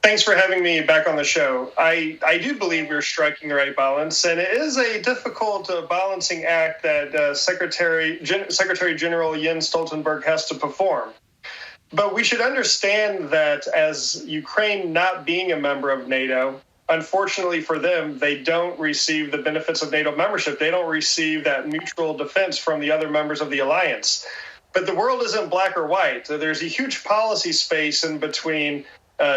Thanks for having me back on the show. I do believe we're striking the right balance, and it is a difficult balancing act that Secretary General Jens Stoltenberg has to perform. But we should understand that as Ukraine not being a member of NATO, unfortunately for them, they don't receive the benefits of NATO membership. They don't receive that mutual defense from the other members of the alliance. But the world isn't black or white. There's a huge policy space in between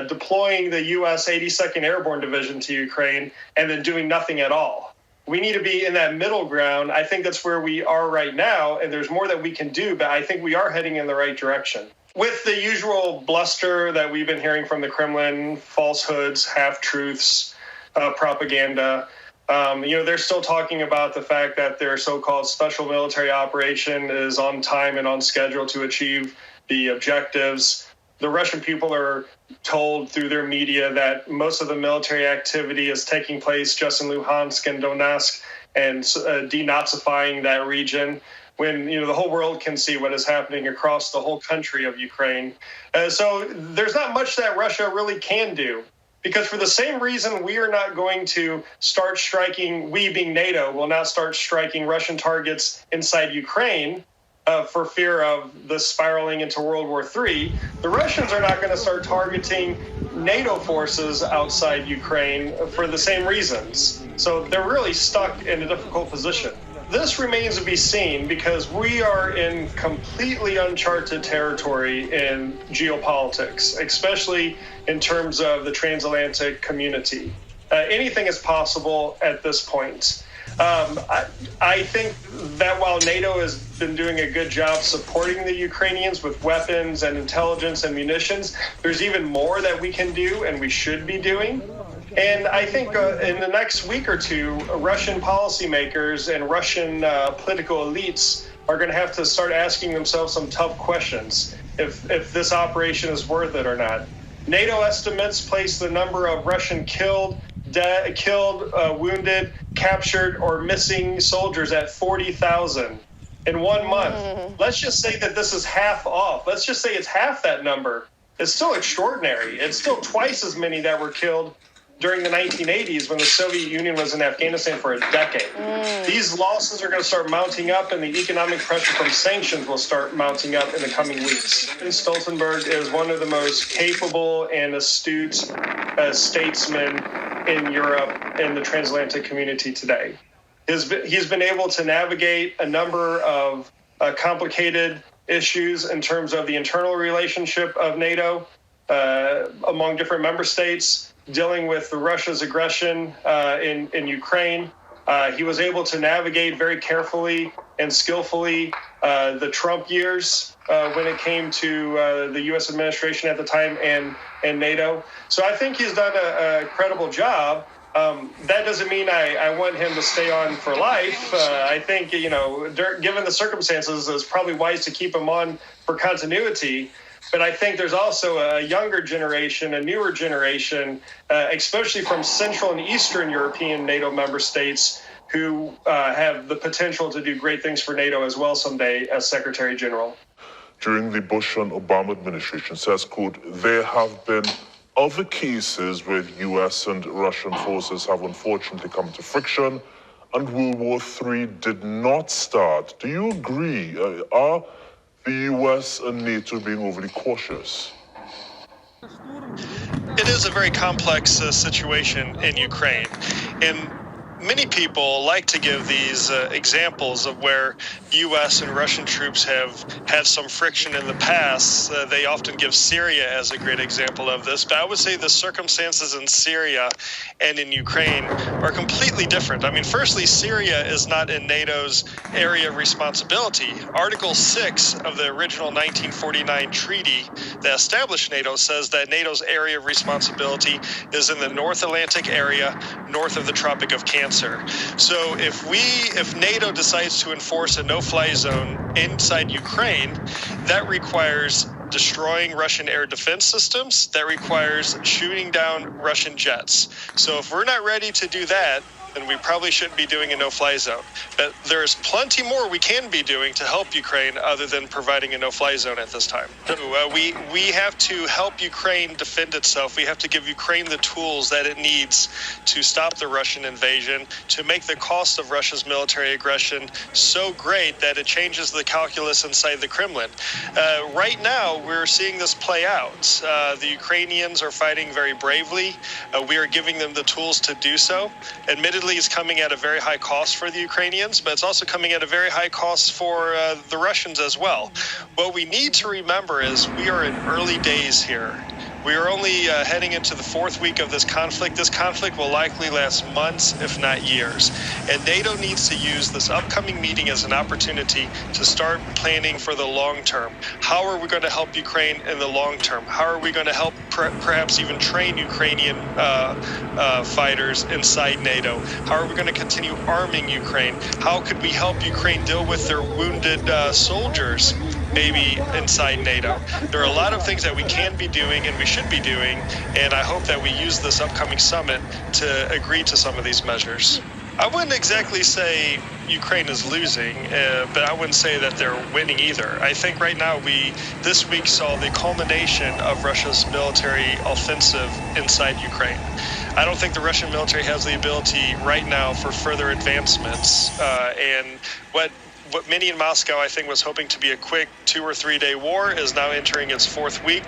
deploying the U.S. 82nd Airborne Division to Ukraine and then doing nothing at all. We need to be in that middle ground. I think that's where we are right now, and there's more that we can do, but I think we are heading in the right direction. With the usual bluster that we've been hearing from the Kremlin, falsehoods, half-truths, propaganda, they're still talking about the fact that their so-called special military operation is on time and on schedule to achieve the objectives. The Russian people are told through their media that most of the military activity is taking place just in Luhansk and Donetsk and denazifying that region, when the whole world can see what is happening across the whole country of Ukraine. So there's not much that Russia really can do, because for the same reason we are not going to start striking, we being NATO, will not start striking Russian targets inside Ukraine for fear of the spiraling into World War III, the Russians are not going to start targeting NATO forces outside Ukraine for the same reasons. So they're really stuck in a difficult position. This remains to be seen because we are in completely uncharted territory in geopolitics, especially in terms of the transatlantic community. Anything is possible at this point. I think that while NATO has been doing a good job supporting the Ukrainians with weapons and intelligence and munitions, there's even more that we can do and we should be doing. And I think in the next week or two, Russian policymakers and Russian political elites are going to have to start asking themselves some tough questions if this operation is worth it or not. NATO estimates place the number of Russian killed, wounded, captured, or missing soldiers at 40,000 in 1 month. Let's just say that this is half off. Let's just say it's half that number. It's still extraordinary. It's still twice as many that were killed during the 1980s when the Soviet Union was in Afghanistan for a decade. These losses are going to start mounting up, and the economic pressure from sanctions will start mounting up in the coming weeks. Stoltenberg is one of the most capable and astute statesmen in Europe and the transatlantic community today. He's been able to navigate a number of complicated issues in terms of the internal relationship of NATO among different member states, dealing with Russia's aggression in Ukraine. He was able to navigate very carefully and skillfully the Trump years when it came to the U.S. administration at the time and NATO. So I think he's done a credible job. That doesn't mean I want him to stay on for life. I think, given the circumstances, it's probably wise to keep him on for continuity. But I think there's also a younger generation, a newer generation, especially from Central and Eastern European NATO member states, who have the potential to do great things for NATO as well someday as Secretary General. During the Bush and Obama administration, says, quote, there have been other cases where U.S. and Russian forces have unfortunately come to friction, and World War III did not start. Do you agree? Are the U.S. and NATO being overly cautious? It is a very complex situation in Ukraine. And many people like to give these examples of where U.S. and Russian troops have had some friction in the past. They often give Syria as a great example of this, but I would say the circumstances in Syria and in Ukraine are completely different. I mean, firstly, Syria is not in NATO's area of responsibility. Article 6 of the original 1949 treaty that established NATO says that NATO's area of responsibility is in the North Atlantic area, north of the Tropic of Cancer. So if NATO decides to enforce a no-fly zone inside Ukraine, that requires destroying Russian air defense systems, that requires shooting down Russian jets. So if we're not ready to do that, then we probably shouldn't be doing a no-fly zone. But there's plenty more we can be doing to help Ukraine other than providing a no-fly zone at this time. So, we have to help Ukraine defend itself. We have to give Ukraine the tools that it needs to stop the Russian invasion, to make the cost of Russia's military aggression so great that it changes the calculus inside the Kremlin. Right now, we're seeing this play out. The Ukrainians are fighting very bravely. We are giving them the tools to do so. Admittedly, it's coming at a very high cost for the Ukrainians, but it's also coming at a very high cost for the Russians as well. What we need to remember is we are in early days here. We are only heading into the fourth week of this conflict. This conflict will likely last months, if not years. And NATO needs to use this upcoming meeting as an opportunity to start planning for the long term. How are we going to help Ukraine in the long term? How are we going to help perhaps even train Ukrainian fighters inside NATO? How are we going to continue arming Ukraine? How could we help Ukraine deal with their wounded soldiers, maybe inside NATO? There are a lot of things that we can be doing and we should be doing, and I hope that we use this upcoming summit to agree to some of these measures. I wouldn't exactly say Ukraine is losing, but I wouldn't say that they're winning either. I think right now this week saw the culmination of Russia's military offensive inside Ukraine. I don't think the Russian military has the ability right now for further advancements, and what many in Moscow, I think, was hoping to be a quick 2 or 3 day war is now entering its fourth week.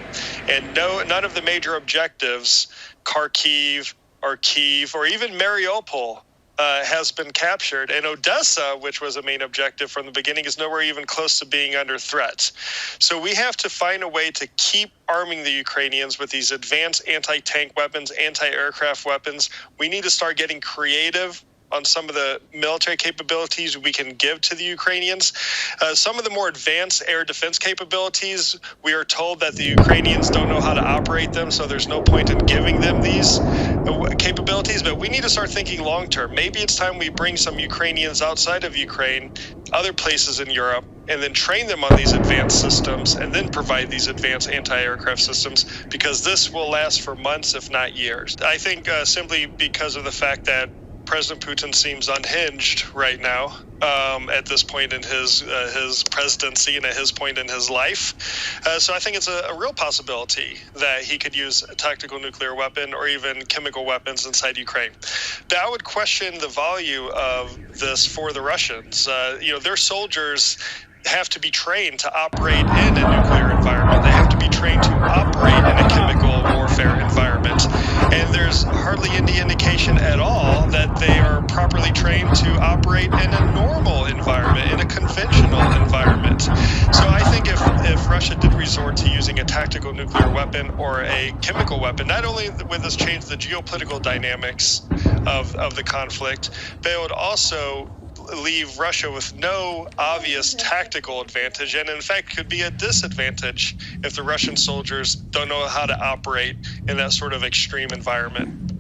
And none of the major objectives, Kyiv, or even Mariupol, has been captured. And Odessa, which was a main objective from the beginning, is nowhere even close to being under threat. So we have to find a way to keep arming the Ukrainians with these advanced anti-tank weapons, anti-aircraft weapons. We need to start getting creative on some of the military capabilities we can give to the Ukrainians. Some of the more advanced air defense capabilities, we are told that the Ukrainians don't know how to operate them, so there's no point in giving them these capabilities, but we need to start thinking long term. Maybe it's time we bring some Ukrainians outside of Ukraine, other places in Europe, and then train them on these advanced systems, and then provide these advanced anti-aircraft systems, because this will last for months, if not years. I think simply because of the fact that President Putin seems unhinged right now at this point in his presidency and at his point in his life. So I think it's a real possibility that he could use a tactical nuclear weapon or even chemical weapons inside Ukraine. But I would question the value of this for the Russians. Their soldiers have to be trained to operate in a nuclear environment. They have to be trained to operate in a chemical warfare environment. And there's hardly any indication at all that they are properly trained to operate in a normal environment, in a conventional environment. So I think if Russia did resort to using a tactical nuclear weapon or a chemical weapon, not only would this change the geopolitical dynamics of the conflict, but it would also leave Russia with no obvious tactical advantage, and in fact could be a disadvantage if the Russian soldiers don't know how to operate in that sort of extreme environment.